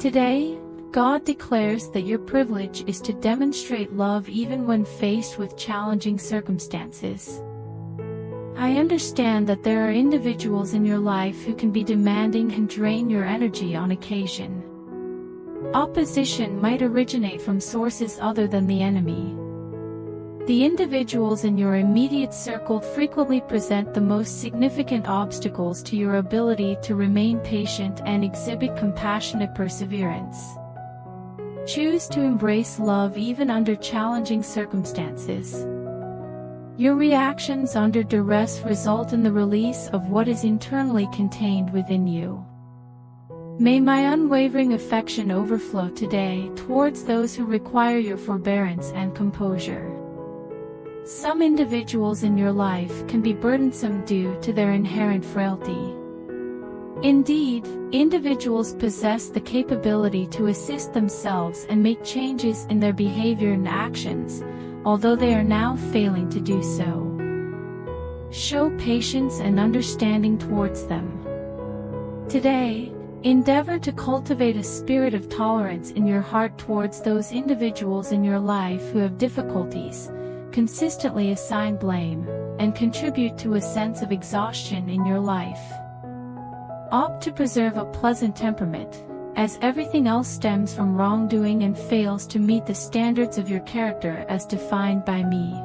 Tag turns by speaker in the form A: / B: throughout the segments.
A: Today, God declares that your privilege is to demonstrate love even when faced with challenging circumstances. I understand that there are individuals in your life who can be demanding and drain your energy on occasion. Opposition might originate from sources other than the enemy. The individuals in your immediate circle frequently present the most significant obstacles to your ability to remain patient and exhibit compassionate perseverance. Choose to embrace love even under challenging circumstances. Your reactions under duress result in the release of what is internally contained within you. May my unwavering affection overflow today towards those who require your forbearance and composure. Some individuals in your life can be burdensome due to their inherent frailty. Indeed, individuals possess the capability to assist themselves and make changes in their behavior and actions, although they are now failing to do so. Show patience and understanding towards them. Today, endeavor to cultivate a spirit of tolerance in your heart towards those individuals in your life who have difficulties, consistently assign blame, and contribute to a sense of exhaustion in your life. Opt to preserve a pleasant temperament, as everything else stems from wrongdoing and fails to meet the standards of your character as defined by me.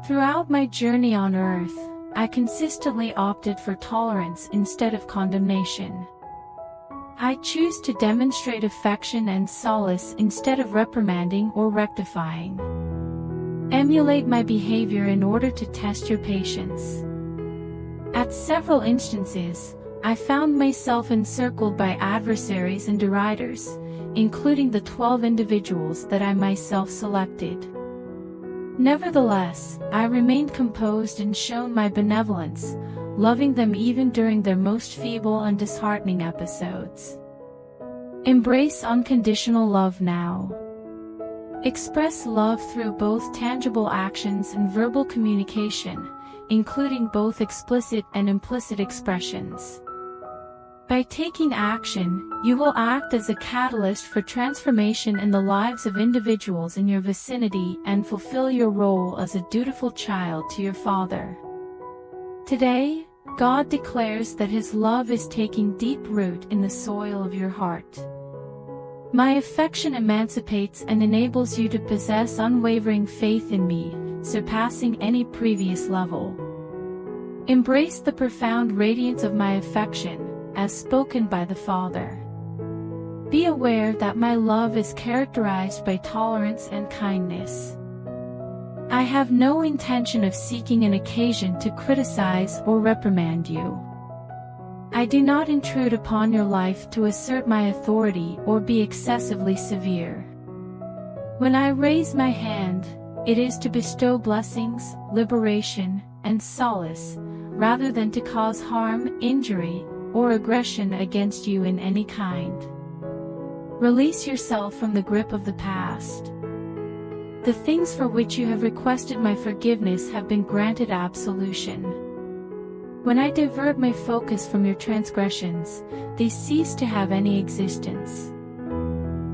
A: Throughout my journey on earth, I consistently opted for tolerance instead of condemnation. I choose to demonstrate affection and solace instead of reprimanding or rectifying. Emulate my behavior in order to test your patience. At several instances, I found myself encircled by adversaries and deriders, including the 12 individuals that I myself selected. Nevertheless, I remained composed and shown my benevolence, loving them even during their most feeble and disheartening episodes. Embrace unconditional love now. Express love through both tangible actions and verbal communication, including both explicit and implicit expressions. By taking action, you will act as a catalyst for transformation in the lives of individuals in your vicinity and fulfill your role as a dutiful child to your Father. Today, God declares that His love is taking deep root in the soil of your heart. My affection emancipates and enables you to possess unwavering faith in me, surpassing any previous level. Embrace the profound radiance of my affection, as spoken by the Father. Be aware that my love is characterized by tolerance and kindness. I have no intention of seeking an occasion to criticize or reprimand you. I do not intrude upon your life to assert my authority or be excessively severe. When I raise my hand, it is to bestow blessings, liberation, and solace, rather than to cause harm, injury, or aggression against you in any kind. Release yourself from the grip of the past. The things for which you have requested my forgiveness have been granted absolution. When I divert my focus from your transgressions, they cease to have any existence.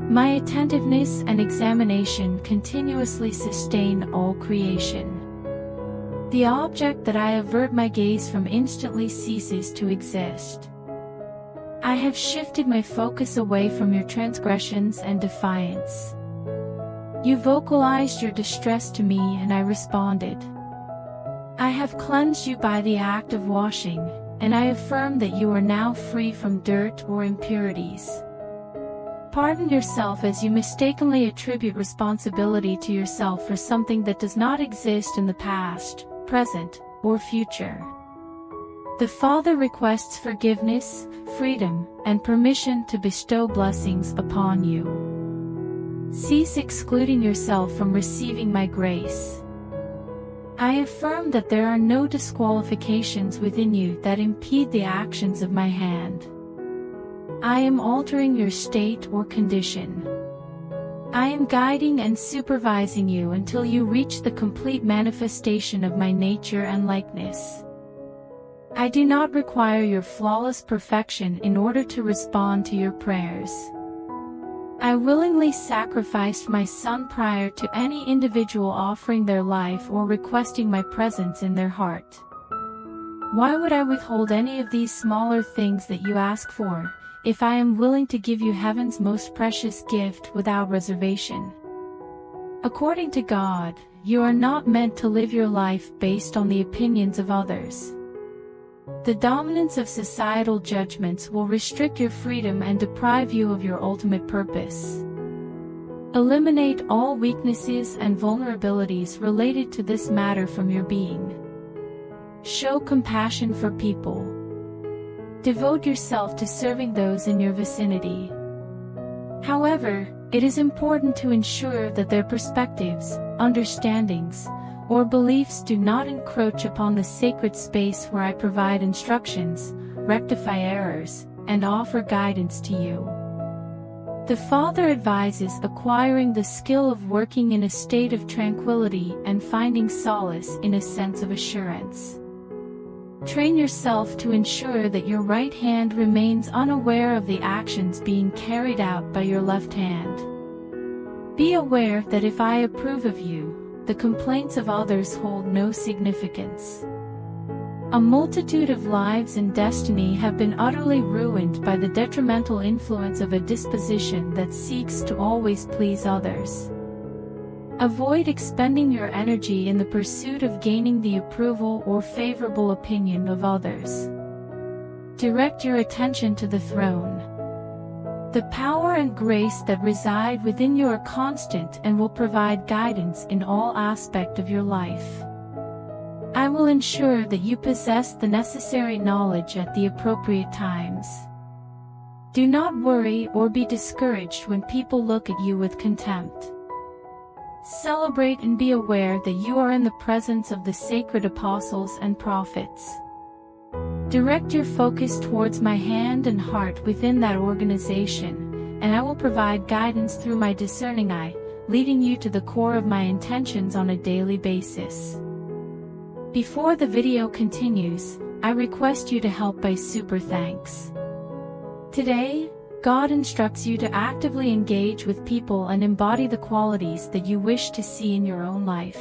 A: My attentiveness and examination continuously sustain all creation. The object that I avert my gaze from instantly ceases to exist. I have shifted my focus away from your transgressions and defiance. You vocalized your distress to me and I responded. I have cleansed you by the act of washing, and I affirm that you are now free from dirt or impurities. Pardon yourself as you mistakenly attribute responsibility to yourself for something that does not exist in the past, present, or future. The Father requests forgiveness, freedom, and permission to bestow blessings upon you. Cease excluding yourself from receiving my grace. I affirm that there are no disqualifications within you that impede the actions of my hand. I am altering your state or condition. I am guiding and supervising you until you reach the complete manifestation of my nature and likeness. I do not require your flawless perfection in order to respond to your prayers. I willingly sacrificed my son prior to any individual offering their life or requesting my presence in their heart. Why would I withhold any of these smaller things that you ask for, if I am willing to give you heaven's most precious gift without reservation? According to God, you are not meant to live your life based on the opinions of others. The dominance of societal judgments will restrict your freedom and deprive you of your ultimate purpose. Eliminate all weaknesses and vulnerabilities related to this matter from your being. Show compassion for people. Devote yourself to serving those in your vicinity. However, it is important to ensure that their perspectives, understandings, or beliefs do not encroach upon the sacred space where I provide instructions, rectify errors, and offer guidance to you. The Father advises acquiring the skill of working in a state of tranquility and finding solace in a sense of assurance. Train yourself to ensure that your right hand remains unaware of the actions being carried out by your left hand. Be aware that if I approve of you, the complaints of others hold no significance. A multitude of lives and destiny have been utterly ruined by the detrimental influence of a disposition that seeks to always please others. Avoid expending your energy in the pursuit of gaining the approval or favorable opinion of others. Direct your attention to the throne. The power and grace that reside within you are constant and will provide guidance in all aspects of your life. I will ensure that you possess the necessary knowledge at the appropriate times. Do not worry or be discouraged when people look at you with contempt. Celebrate and be aware that you are in the presence of the sacred apostles and prophets. Direct your focus towards my hand and heart within that organization, and I will provide guidance through my discerning eye, leading you to the core of my intentions on a daily basis. Before the video continues, I request you to help by super thanks. Today, God instructs you to actively engage with people and embody the qualities that you wish to see in your own life.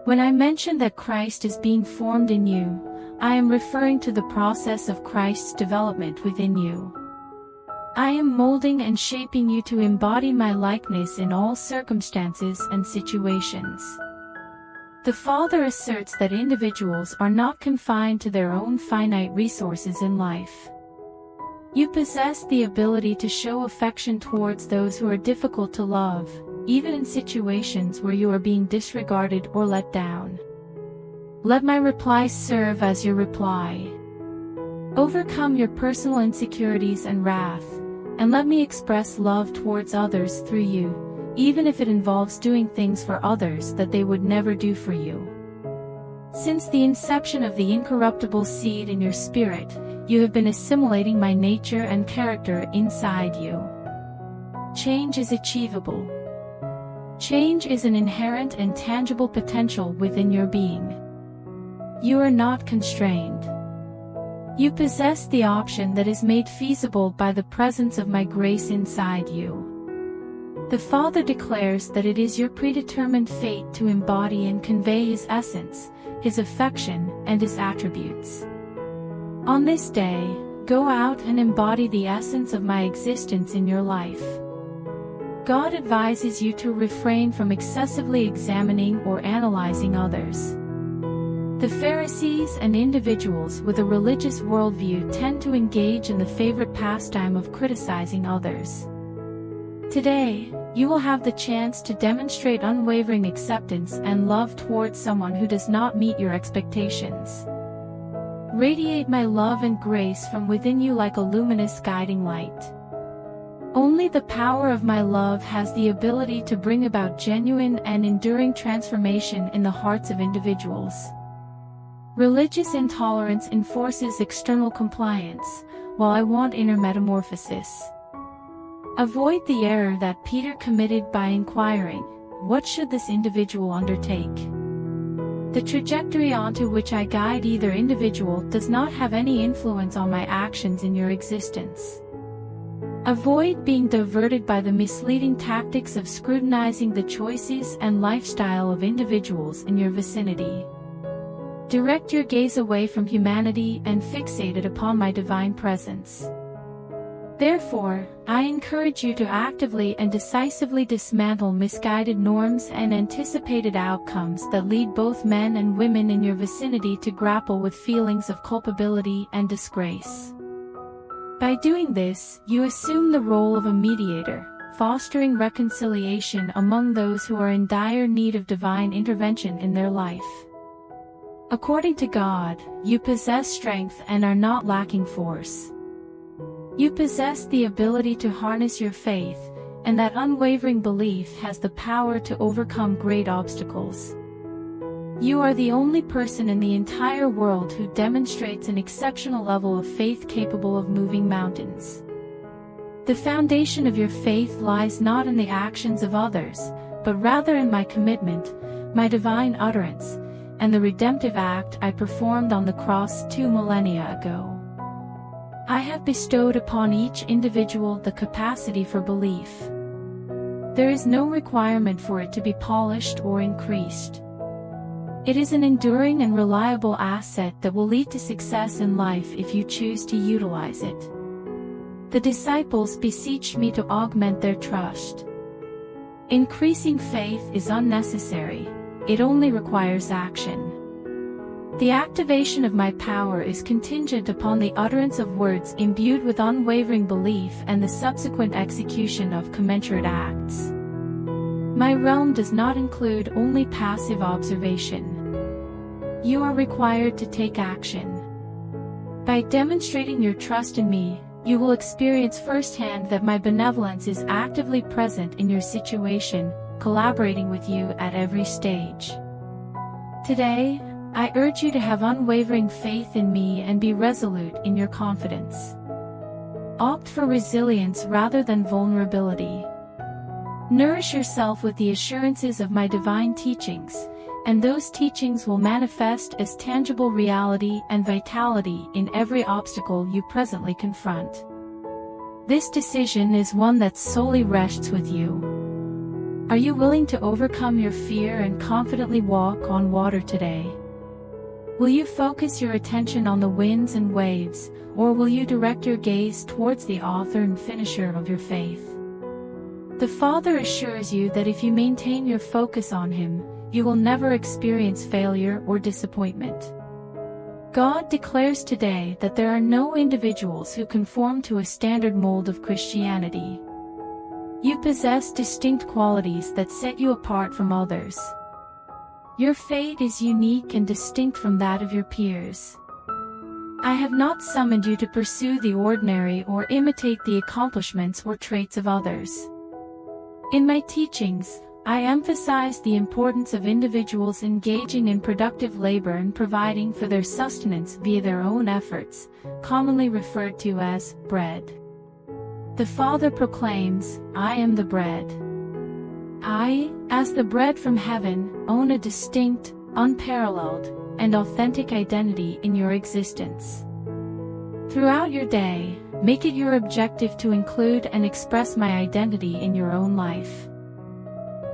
A: When I mention that Christ is being formed in you, I am referring to the process of Christ's development within you. I am molding and shaping you to embody my likeness in all circumstances and situations. The Father asserts that individuals are not confined to their own finite resources in life. You possess the ability to show affection towards those who are difficult to love, even in situations where you are being disregarded or let down. Let my reply serve as your reply. Overcome your personal insecurities and wrath, and let me express love towards others through you, even if it involves doing things for others that they would never do for you. Since the inception of the incorruptible seed in your spirit, you have been assimilating my nature and character inside you. Change is achievable. Change is an inherent and tangible potential within your being. You are not constrained. You possess the option that is made feasible by the presence of my grace inside you. The Father declares that it is your predetermined fate to embody and convey His essence, His affection, and His attributes. On this day, go out and embody the essence of my existence in your life. God advises you to refrain from excessively examining or analyzing others. The Pharisees and individuals with a religious worldview tend to engage in the favorite pastime of criticizing others. Today, you will have the chance to demonstrate unwavering acceptance and love towards someone who does not meet your expectations. Radiate my love and grace from within you like a luminous guiding light. Only the power of my love has the ability to bring about genuine and enduring transformation in the hearts of individuals. Religious intolerance enforces external compliance, while I want inner metamorphosis. Avoid the error that Peter committed by inquiring, "What should this individual undertake?" The trajectory onto which I guide either individual does not have any influence on my actions in your existence. Avoid being diverted by the misleading tactics of scrutinizing the choices and lifestyle of individuals in your vicinity. Direct your gaze away from humanity and fixate it upon my divine presence. Therefore, I encourage you to actively and decisively dismantle misguided norms and anticipated outcomes that lead both men and women in your vicinity to grapple with feelings of culpability and disgrace. By doing this, you assume the role of a mediator, fostering reconciliation among those who are in dire need of divine intervention in their life. According to God, you possess strength and are not lacking force. You possess the ability to harness your faith, and that unwavering belief has the power to overcome great obstacles. You are the only person in the entire world who demonstrates an exceptional level of faith capable of moving mountains. The foundation of your faith lies not in the actions of others, but rather in my commitment, my divine utterance, and the redemptive act I performed on the cross 2 millennia ago. I have bestowed upon each individual the capacity for belief. There is no requirement for it to be polished or increased. It is an enduring and reliable asset that will lead to success in life if you choose to utilize it. The disciples beseeched me to augment their trust. Increasing faith is unnecessary, it only requires action. The activation of my power is contingent upon the utterance of words imbued with unwavering belief and the subsequent execution of commensurate acts. My realm does not include only passive observation. You are required to take action. By demonstrating your trust in me, you will experience firsthand that my benevolence is actively present in your situation, collaborating with you at every stage. Today, I urge you to have unwavering faith in me and be resolute in your confidence. Opt for resilience rather than vulnerability. Nourish yourself with the assurances of my divine teachings, and those teachings will manifest as tangible reality and vitality in every obstacle you presently confront. This decision is one that solely rests with you. Are you willing to overcome your fear and confidently walk on water today? Will you focus your attention on the winds and waves, or will you direct your gaze towards the author and finisher of your faith? The Father assures you that if you maintain your focus on Him, you will never experience failure or disappointment. God declares today that there are no individuals who conform to a standard mold of Christianity. You possess distinct qualities that set you apart from others. Your fate is unique and distinct from that of your peers. I have not summoned you to pursue the ordinary or imitate the accomplishments or traits of others. In my teachings, I emphasize the importance of individuals engaging in productive labor and providing for their sustenance via their own efforts, commonly referred to as bread. The Father proclaims, "I am the bread." I, as the bread from heaven, own a distinct, unparalleled, and authentic identity in your existence. Throughout your day, make it your objective to include and express my identity in your own life.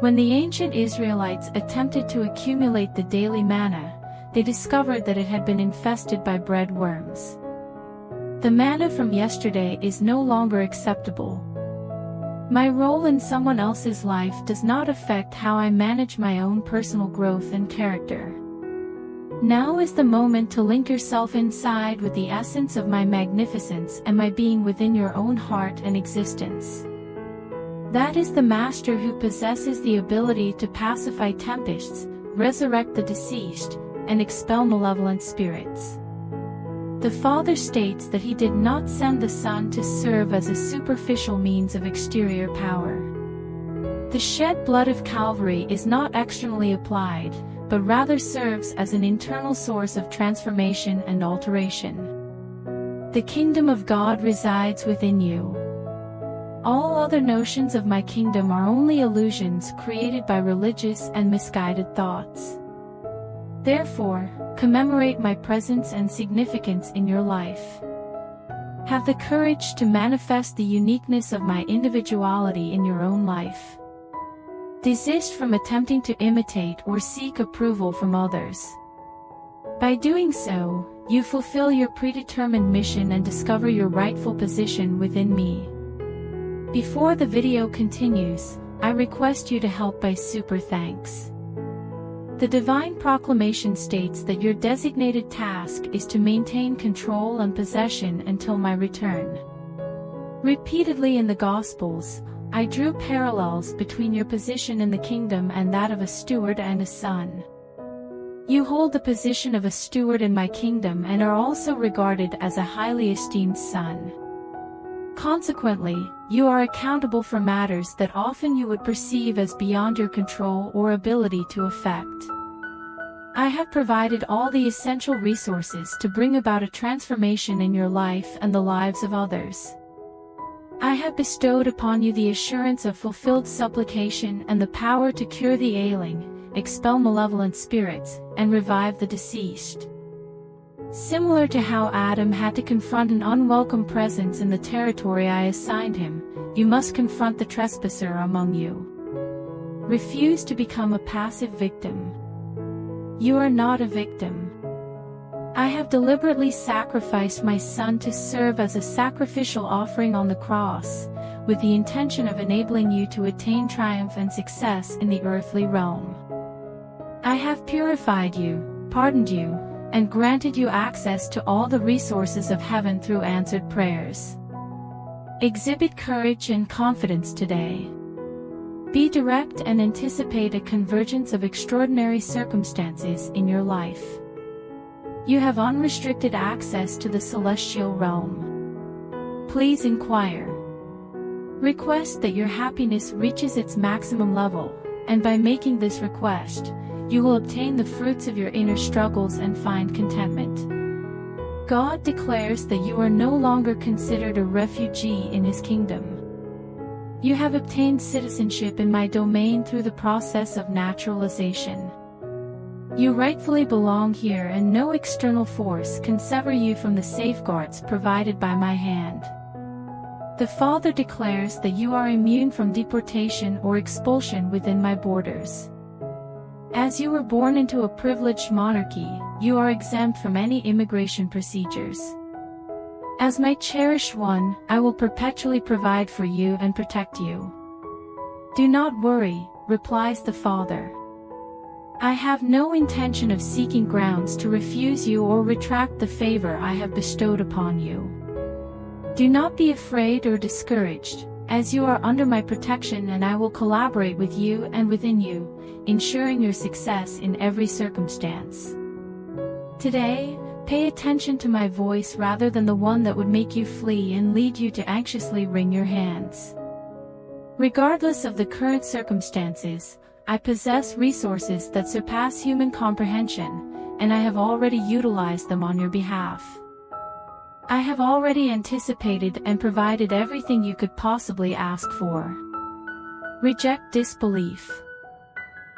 A: When the ancient Israelites attempted to accumulate the daily manna, they discovered that it had been infested by bread worms. The manna from yesterday is no longer acceptable. My role in someone else's life does not affect how I manage my own personal growth and character. Now is the moment to link yourself inside with the essence of my magnificence and my being within your own heart and existence. That is the Master who possesses the ability to pacify tempests, resurrect the deceased, and expel malevolent spirits. The Father states that He did not send the Son to serve as a superficial means of exterior power. The shed blood of Calvary is not externally applied, but rather serves as an internal source of transformation and alteration. The kingdom of God resides within you. All other notions of my kingdom are only illusions created by religious and misguided thoughts. Therefore, commemorate my presence and significance in your life. Have the courage to manifest the uniqueness of my individuality in your own life. Desist from attempting to imitate or seek approval from others. By doing so, you fulfill your predetermined mission and discover your rightful position within me. Before the video continues, I request you to help by super thanks. The divine proclamation states that your designated task is to maintain control and possession until my return. Repeatedly in the Gospels, I drew parallels between your position in the kingdom and that of a steward and a son. You hold the position of a steward in my kingdom and are also regarded as a highly esteemed son. Consequently, you are accountable for matters that often you would perceive as beyond your control or ability to effect. I have provided all the essential resources to bring about a transformation in your life and the lives of others. I have bestowed upon you the assurance of fulfilled supplication and the power to cure the ailing, expel malevolent spirits, and revive the deceased. Similar to how Adam had to confront an unwelcome presence in the territory I assigned him, you must confront the trespasser among you. Refuse to become a passive victim. You are not a victim. I have deliberately sacrificed my son to serve as a sacrificial offering on the cross, with the intention of enabling you to attain triumph and success in the earthly realm. I have purified you, pardoned you, and granted you access to all the resources of heaven through answered prayers. Exhibit courage and confidence today. Be direct and anticipate a convergence of extraordinary circumstances in your life. You have unrestricted access to the celestial realm. Please inquire. Request that your happiness reaches its maximum level, and by making this request, you will obtain the fruits of your inner struggles and find contentment. God declares that you are no longer considered a refugee in His kingdom. You have obtained citizenship in my domain through the process of naturalization. You rightfully belong here, and no external force can sever you from the safeguards provided by my hand. The Father declares that you are immune from deportation or expulsion within my borders. As you were born into a privileged monarchy, you are exempt from any immigration procedures. As my cherished one, I will perpetually provide for you and protect you. Do not worry, replies the Father. I have no intention of seeking grounds to refuse you or retract the favor I have bestowed upon you. Do not be afraid or discouraged, as you are under my protection, and I will collaborate with you and within you, ensuring your success in every circumstance. Today, pay attention to my voice rather than the one that would make you flee and lead you to anxiously wring your hands. Regardless of the current circumstances, I possess resources that surpass human comprehension, and I have already utilized them on your behalf. I have already anticipated and provided everything you could possibly ask for. Reject disbelief.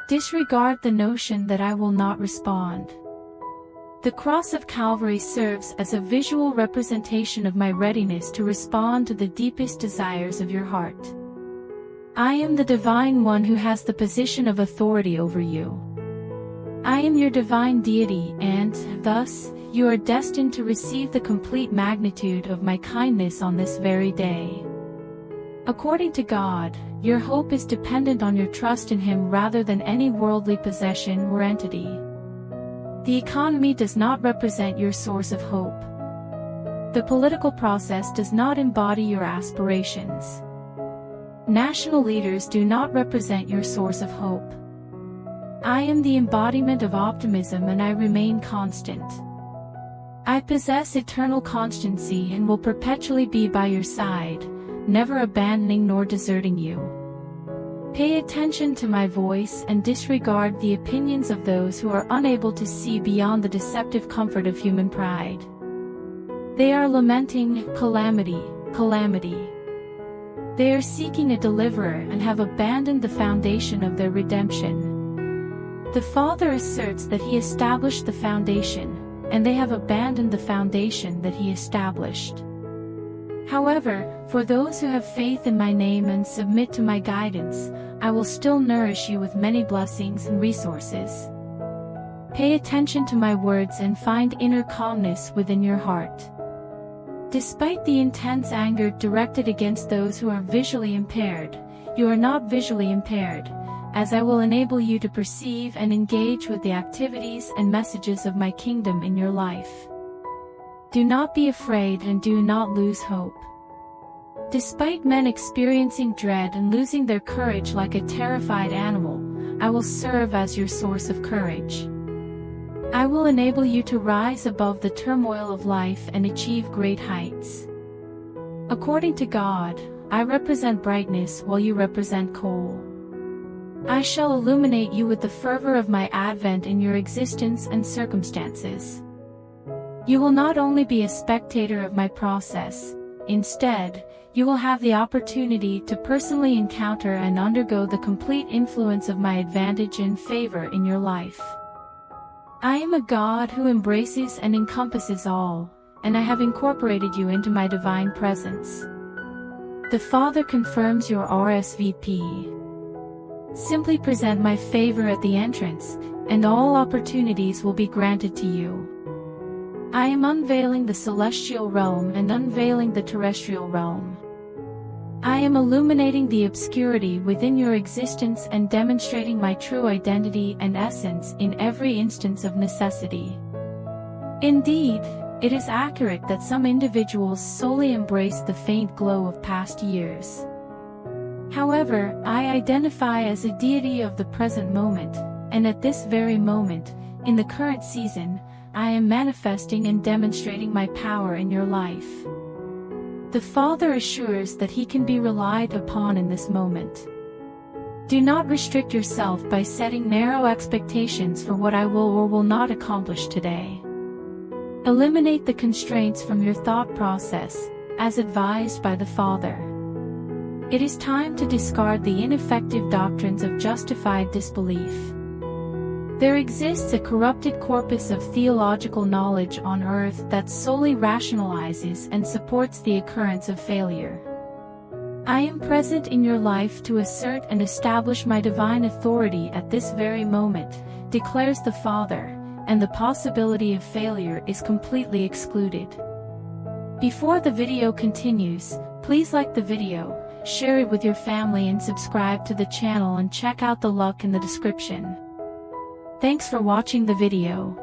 A: Disregard the notion that I will not respond. The cross of Calvary serves as a visual representation of my readiness to respond to the deepest desires of your heart. I am the Divine One who has the position of authority over you. I am your divine deity, and, thus, you are destined to receive the complete magnitude of my kindness on this very day. According to God, your hope is dependent on your trust in Him rather than any worldly possession or entity. The economy does not represent your source of hope. The political process does not embody your aspirations. National leaders do not represent your source of hope. I am the embodiment of optimism, and I remain constant. I possess eternal constancy and will perpetually be by your side, never abandoning nor deserting you. Pay attention to my voice and disregard the opinions of those who are unable to see beyond the deceptive comfort of human pride. They are lamenting calamity, calamity. They are seeking a deliverer and have abandoned the foundation of their redemption. The Father asserts that He established the foundation, and they have abandoned the foundation that He established. However, for those who have faith in my name and submit to my guidance, I will still nourish you with many blessings and resources. Pay attention to my words and find inner calmness within your heart. Despite the intense anger directed against those who are visually impaired, you are not visually impaired, as I will enable you to perceive and engage with the activities and messages of my kingdom in your life. Do not be afraid and do not lose hope. Despite men experiencing dread and losing their courage like a terrified animal, I will serve as your source of courage. I will enable you to rise above the turmoil of life and achieve great heights. According to God, I represent brightness while you represent coal. I shall illuminate you with the fervor of my advent in your existence and circumstances. You will not only be a spectator of my process, instead, you will have the opportunity to personally encounter and undergo the complete influence of my advantage and favor in your life. I am a God who embraces and encompasses all, and I have incorporated you into my divine presence. The Father confirms your RSVP. Simply present my favor at the entrance, and all opportunities will be granted to you. I am unveiling the celestial realm and unveiling the terrestrial realm. I am illuminating the obscurity within your existence and demonstrating my true identity and essence in every instance of necessity. Indeed, it is accurate that some individuals solely embrace the faint glow of past years. However, I identify as a deity of the present moment, and at this very moment, in the current season, I am manifesting and demonstrating my power in your life. The Father assures that He can be relied upon in this moment. Do not restrict yourself by setting narrow expectations for what I will or will not accomplish today. Eliminate the constraints from your thought process, as advised by the Father. It is time to discard the ineffective doctrines of justified disbelief. There exists a corrupted corpus of theological knowledge on earth that solely rationalizes and supports the occurrence of failure. I am present in your life to assert and establish my divine authority at this very moment, declares the Father, and the possibility of failure is completely excluded. Before the video continues, please like the video, share it with your family and subscribe to the channel and check out the link in the description. Thanks for watching the video.